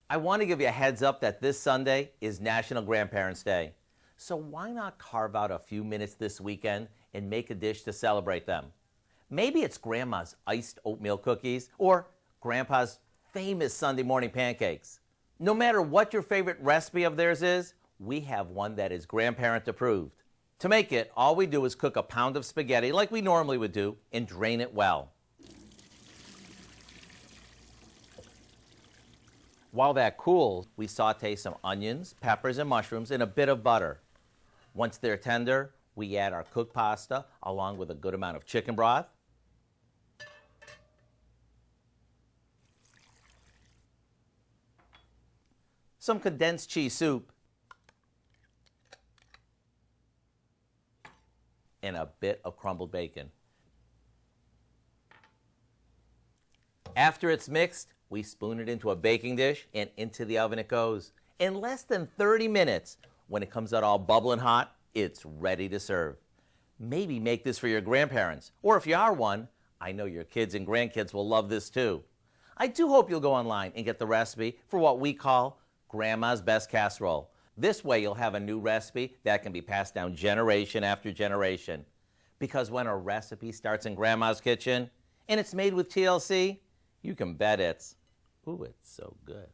I want to give you a heads up that this Sunday is National Grandparents' Day. So why not carve out a few minutes this weekend and make a dish to celebrate them? Maybe it's Grandma's iced oatmeal cookies or Grandpa's famous Sunday morning pancakes. No matter what your favorite recipe of theirs is, we have one that is grandparent approved. To make it, all we do is cook a pound of spaghetti like we normally would do and drain it well. While that cools, we saute some onions, peppers, and mushrooms in a bit of butter. Once they're tender, we add our cooked pasta along with a good amount of chicken broth, some condensed cheese soup, and a bit of crumbled bacon. After it's mixed, we spoon it into a baking dish and into the oven it goes. In less than 30 minutes, when it comes out all bubbling hot, it's ready to serve. Maybe make this for your grandparents, or if you are one, I know your kids and grandkids will love this too. I do hope you'll go online and get the recipe for what we call Grandma's Best Casserole. This way you'll have a new recipe that can be passed down generation after generation. Because when a recipe starts in Grandma's kitchen and it's made with TLC, you can bet it's so good.